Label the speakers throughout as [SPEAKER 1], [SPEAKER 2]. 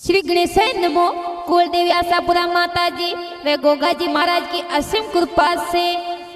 [SPEAKER 1] श्री गणेश नमो। कुलदेवी आशापुरा माता जी व गोगा जी महाराज की असीम कृपा से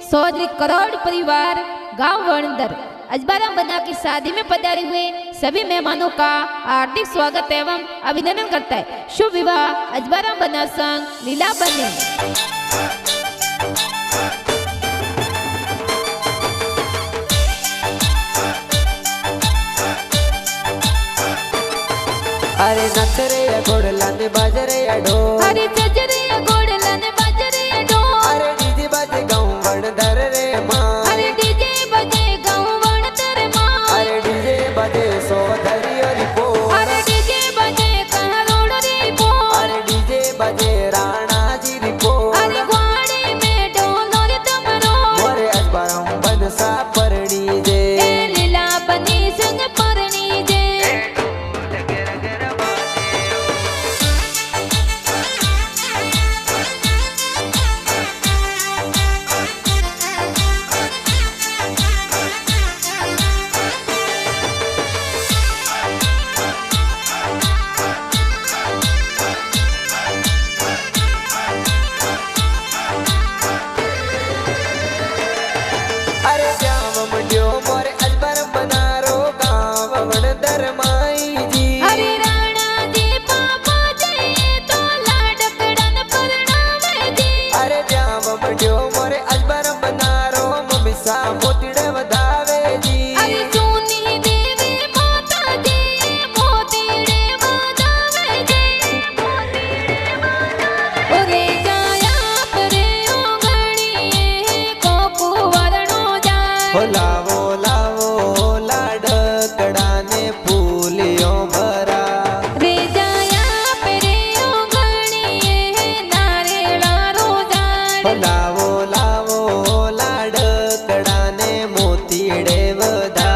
[SPEAKER 1] 100 करोड़ परिवार गांव वणंदर अजबारा बना की शादी में पधारे हुए सभी मेहमानों का हार्दिक स्वागत एवं अभिनंदन करता है। शुभ विवाह अजबारा बना संग लीला बने।
[SPEAKER 2] अरे नचरे गोड़लाने बाजरे अडो,
[SPEAKER 1] अरे चजरे गोड़लाने बाजरे अडो,
[SPEAKER 2] अरे डीजे बजे गाँव वणंदर रे माँ,
[SPEAKER 1] अरे डीजे बजे गाँव वणंदर माँ,
[SPEAKER 2] अरे डीजे बजे सोधरी रिपो,
[SPEAKER 1] अरे डीजे बजे कहारोड़ रिपो,
[SPEAKER 2] अरे डीजे बजे राणा जी रिपो,
[SPEAKER 1] अरे ग्वाड़ी में डोलो रे तमरो,
[SPEAKER 2] मोरे अजबारम बनसा परणी जे,
[SPEAKER 1] ए लीला बनी संग परणी जे।
[SPEAKER 2] अरे जाम मंडियो मोरे अजबारम बनारो गाँव वणंदर माई जी,
[SPEAKER 1] अरे राणा जी पापा जी तो लाडकड़न परणावे जी,
[SPEAKER 2] अरे जाम मंडियो मोरे अजबारम बनारो मम्मी सा मोतीड़े वधावे जी,
[SPEAKER 1] अरे सोनी देवी माता जी मोतीड़े वधावे जी, ओरे जाया परे ओगणीए को कुंवरनो जाय,
[SPEAKER 2] हो लावो लावो लाडकड़ा ने फूलियों भरा,
[SPEAKER 1] रे जाया परे ओगणीए नारेला रो जाय,
[SPEAKER 2] हो लावो लावो लाडकड़ा ने मोतीड़े वधा,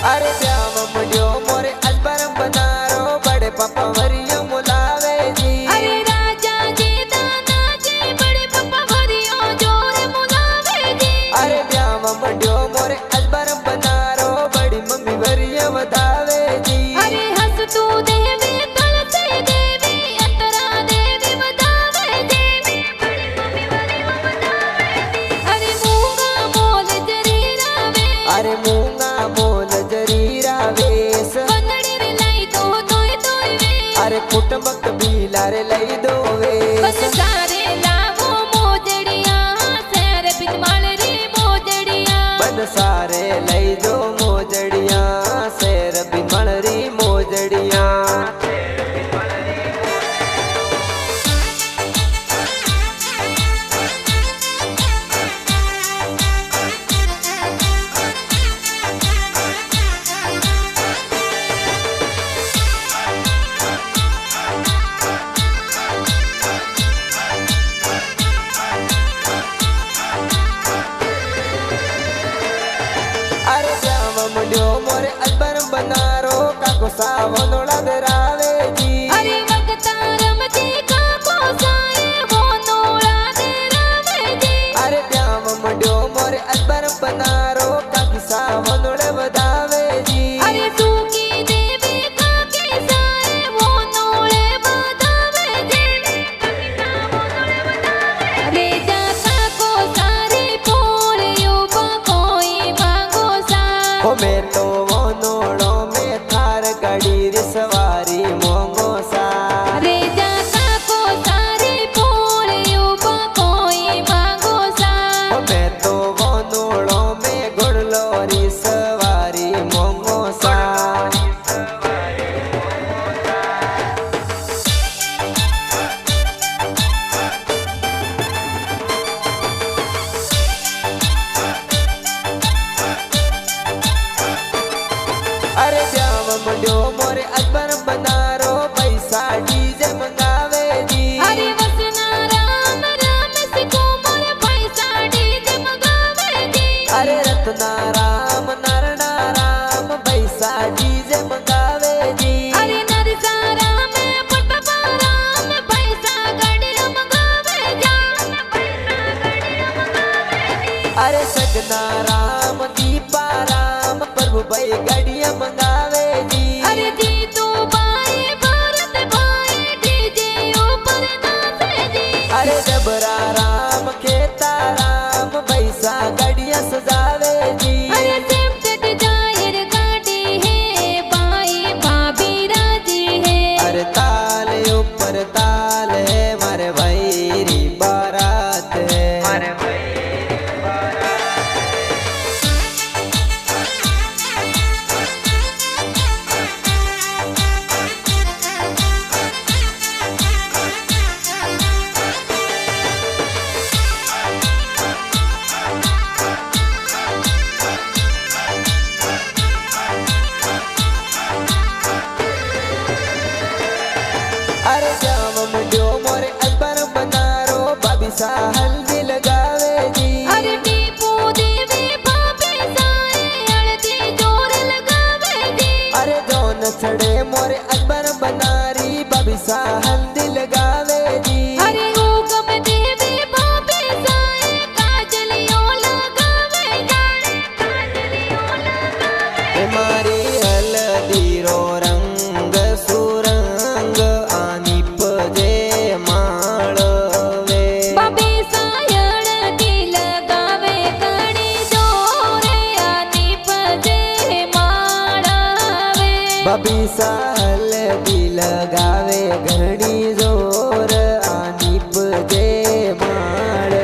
[SPEAKER 2] अरे श्याम मुझो मोरे अजबारम बनारो बड़े पापा वरियो मुलावे जी,
[SPEAKER 1] अरे राजा जी दादा जी बड़े पापा भरियो जोर मुलावे जी,
[SPEAKER 2] अरे श्याम मुझो मोरे अजबारम बनारो बड़ी मम्मी वरियो वधावे जी,
[SPEAKER 1] अरे हंस तू देवी तुलसी देवी अंतरा देवी वधावे जी, अरे मूंगा मोल जरीरा वे,
[SPEAKER 2] अरे मूंगा मोल जरीरा वेस,
[SPEAKER 1] बनड़ी रे लाई दो तोय तोय वे,
[SPEAKER 2] अरे कुटुंबक बीला रे लई दो
[SPEAKER 1] बस
[SPEAKER 2] वेस,
[SPEAKER 1] सारे लावो मोजड़िया सैर बिजमाल री मोजड़िया,
[SPEAKER 2] बन सारे लई दो मोजड़िया शेर बिमल री मोजड़िया, अरे श्याम मुंडियो मोरे अजबारम बनारो काको सावो नोड़ा दरावे जी,
[SPEAKER 1] अरे वक्ता रमती का को सारे वो नोड़ा दे रावे जी,
[SPEAKER 2] अरे श्याम मुंडियो मोरे अजबारम बनारो काकी सावो नोड़े वधावे जी,
[SPEAKER 1] अरे सूकी देवी का के सारे वो नोड़े बधावे जी, अरे जाता को सारे पोलियो कोई मांगो सा,
[SPEAKER 2] ओ मैं तो वो नोड़ो में थार गड़ी रे सवारी मोंगो सा,
[SPEAKER 1] अरे जाता को सारे पोलियो कोई मांगो सा,
[SPEAKER 2] ओ मैं तो वो नोड़ो में घुड़लो री सवारी मोंगो सा, अरे श्याम मुंडियो मोरे अजबारम बनारो पैसा डीजे मंगावे जी,
[SPEAKER 1] अरे वसना राम राम सिको मोर पैसा डीजे मंगावे जी,
[SPEAKER 2] अरे रत्ना राम नारणा राम पैसा डीजे मंगावे जी,
[SPEAKER 1] अरे नरसा राम पटपा राम
[SPEAKER 2] जगना राम दीपा राम प्रभु भाई गाड़िया मंगावे जी।
[SPEAKER 1] अरे जी तू भाई भारत भाई डीजे ऊपर नाचे जी।
[SPEAKER 2] अरे जबरा राम खेता राम भैसा गाड़िया सजावे जी।
[SPEAKER 1] अरे सिफ्ट डिजायर गाड़ी है भाई भाभी राजी है।
[SPEAKER 2] अरे ताल ऊपर ताल है मारे भाई री बारात है। मारे भाई अरे जाम मुंडियो मोरे अकबर बनारो भाभी सा हल्दी लगावे जी।
[SPEAKER 1] अरे टीपू देवी भाभी साए हल्दी जोर लगावे जी।
[SPEAKER 2] अरे दोन छड़े मोरे अकबर बनारी भाभी सा हल्दी लगावे जी।
[SPEAKER 1] अरे हुकम देवी भाभी साए काजलियों लगावे जी। काजलियों लगावे
[SPEAKER 2] मारी हल्दी रो रंग सुरंग आनी पजे माळवे।
[SPEAKER 1] भाभी साए हल्दी लगावे घणी जोरे आनी पजे माळवे।
[SPEAKER 2] भाभी सा हल्दी लगावे घड़ी जोर आनी पजे माळवे।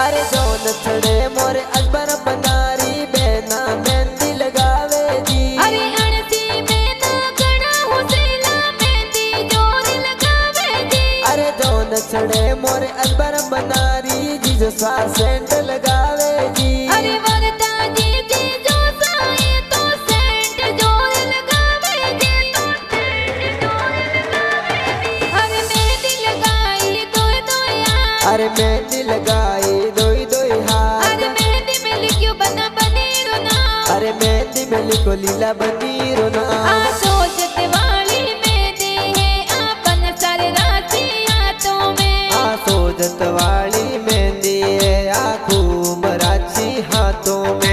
[SPEAKER 2] अरे दोन छड़े मोरे अकबर बनारी बेना मेहंदी लगावे जी।
[SPEAKER 1] अरे अणसी में ना घणा हुसैला मेहंदी जोर लगावे जी।
[SPEAKER 2] अरे दोन छड़े मोरे अकबर बनारी जीजो सा सेंट लगावे जी।
[SPEAKER 1] अरे वरदा जी जी जो साए तो सेंट जोर लगावे जी। तो सेंट जोर लगावे जी। अरे मेहंदी लगाई दोय दोय यार।
[SPEAKER 2] अरे मेहंदी लगाई दोई दोई हाथ।
[SPEAKER 1] अरे मेहंदी में लिखियो बना बनेरो नाम।
[SPEAKER 2] अरे मेहंदी में लिखो लीला बनीरो
[SPEAKER 1] आ
[SPEAKER 2] नाम।
[SPEAKER 1] सोचत वाली मेहंदी है अपन सारे राशि हाथों में।
[SPEAKER 2] आ सोजत वाली मेहंदी है आँखों मराची हाथों में।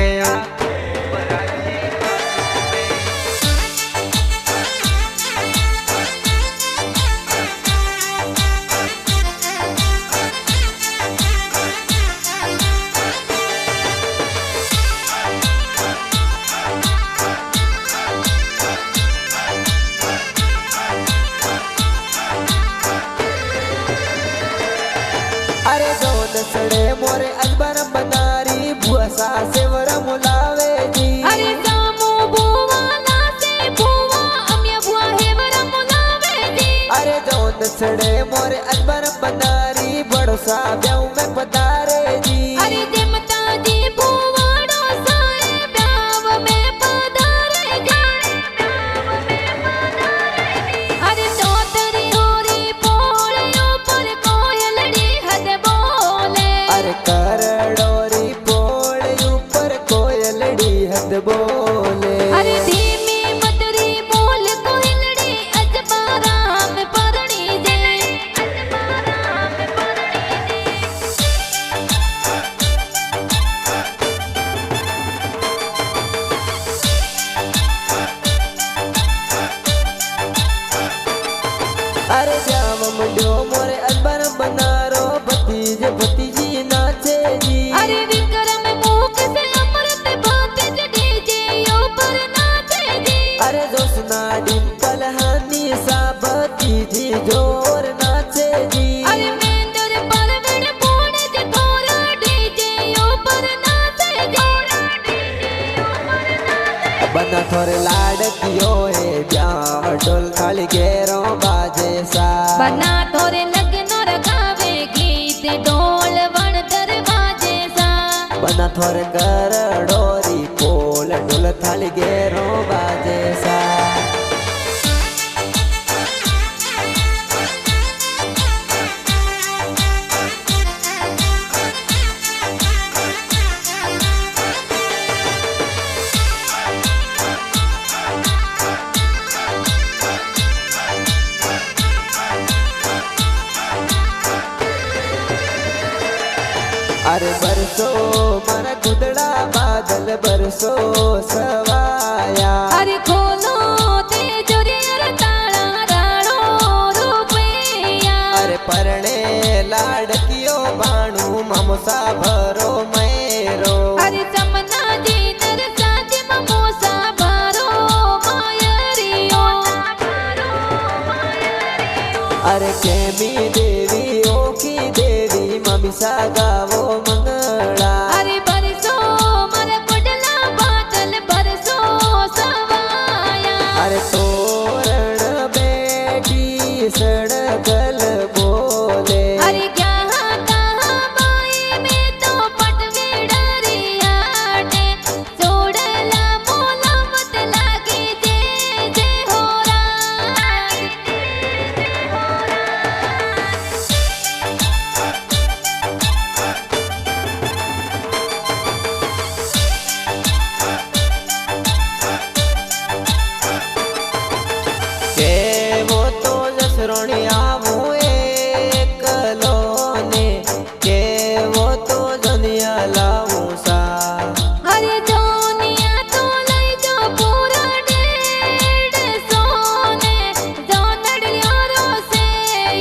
[SPEAKER 2] अरे दोन सड़े मोरे अकबर बनारी बुआ सा सेवर मुलावे जी।
[SPEAKER 1] अरे सामू बुआ नाचे बुआ अमिया बुआ है वरा मुलावे जी।
[SPEAKER 2] अरे दोन सड़े मोरे अकबर बनारी बड़ो सा ब्याह में पधारे जी।
[SPEAKER 1] अरे जमता जी बुवाड़ो साए ब्याव में पधारे जी। ब्याव में पधारे जी। अरे चौधरी होरी पोले ऊपर कोयलड़ी हद बोले।
[SPEAKER 2] अरे करड़ोरी पोल ऊपर कोयलड़ी हद बोले।
[SPEAKER 1] अरे धीमी मधुरी बोल कोयलड़ी अजबारा में परणी जे। अजबारा में परणी जे।
[SPEAKER 2] अरे जाम मुंडियो मोरे अकबर बनारो भतीजे भतीजी नाचे जी।
[SPEAKER 1] अरे विक्रम मुख से अमृत भाते डीजे ऊपर नाचे जी।
[SPEAKER 2] अरे जोसना डिंपल हानी सा भतीजी जोर नाचे जी।
[SPEAKER 1] अरे मेंदर परवीन पूर्ण जठोरा डीजे ऊपर नाचे जी। डीजे ऊपर नाचे।
[SPEAKER 2] बना थोरे लाडकियो है ब्याह ढोल थाली घेरो बाजे सा।
[SPEAKER 1] बना तोरे लगनो रखावे गीत ढोल वण दरवाजे सा।
[SPEAKER 2] बना थोरे करड़ोरी पोल ढोल थाली घेरो बाजे सा। अरे बरसो मारा गुदड़ा बादल बरसो सवाया।
[SPEAKER 1] अरे खोलो तिजोरी अरे ताला राणो रुपया।
[SPEAKER 2] अरे परणे लाडकियो बाणू ममसा भरो मेरो।
[SPEAKER 1] अरे चमना जी नरसाजी ममोसा भरो मायरियो।
[SPEAKER 2] अरे केमी देवी ओखी देवी ममिसा गावो मंगला।
[SPEAKER 1] अरे बरसो मारे गुडला बादल बरसो सवाया।
[SPEAKER 2] अरे तोरण बेटी सड़गल बोले।
[SPEAKER 1] अरे क्या कहा बाई में तो पटवे डरियाटे। जोड़ला मोला मत लागी जे जे होरा।
[SPEAKER 2] के वो तो जसरोणी आवू एकलो ने। के वो तो दुनिया लावू सा।
[SPEAKER 1] अरे जोनिया तो लई जो पूरा 150 ने। जो नड़ियारो से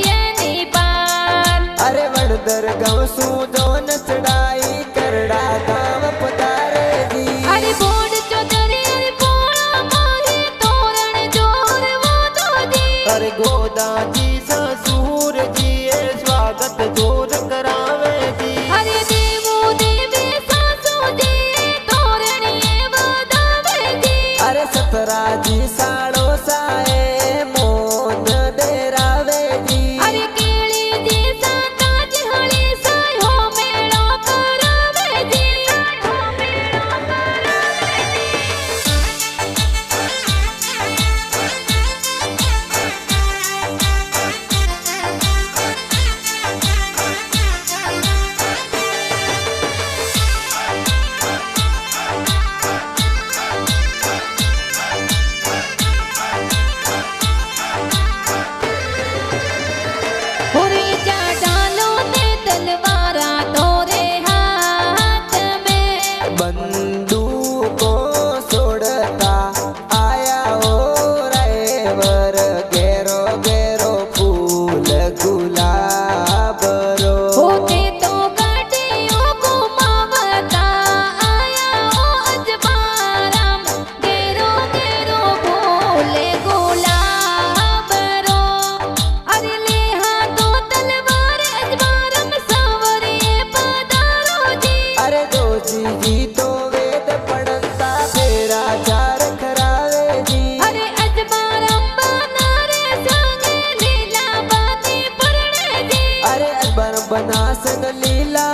[SPEAKER 1] ये नी पार।
[SPEAKER 2] अरे वड़दर गवसू जो नचड़ाई करड़ा गाँव पधारे जी।
[SPEAKER 1] अरे बोर्ड चौधरी अरे पोड़ा माही तोरण जोर वो तो जी।
[SPEAKER 2] अरे गोदा जी ससुर जी ए स्वागत जोर करावे जी।
[SPEAKER 1] अरे देवो देवी सासू जी तोरणिए बधावे जी।
[SPEAKER 2] अरे सतरा जी साड़ो साए मोन डेरावे जी।
[SPEAKER 1] अरे केली जी साता जी हली साई हो मेळो करावे जी। हुरी जा डालो ने तलवारा तोरे हाथ में।
[SPEAKER 2] बंदूकों सोड़ता आया ओ रायवर। गेरो गेरो फूल गुलाब रो।
[SPEAKER 1] होते तो गाड़ियों को मावता आया ओ अजबाराम। गेरो गेरो भोले गुलाब रो। अरे ले हाथों तलवार अजबारम सांवरिए पधारो जी।
[SPEAKER 2] अरे दो जी तो वेद पढ़ता फेरा चार खरावे जी।
[SPEAKER 1] अरे अजबारम बनारे संगे लीला बाती पड़ने जी।
[SPEAKER 2] अरे अकबर बना संग लीला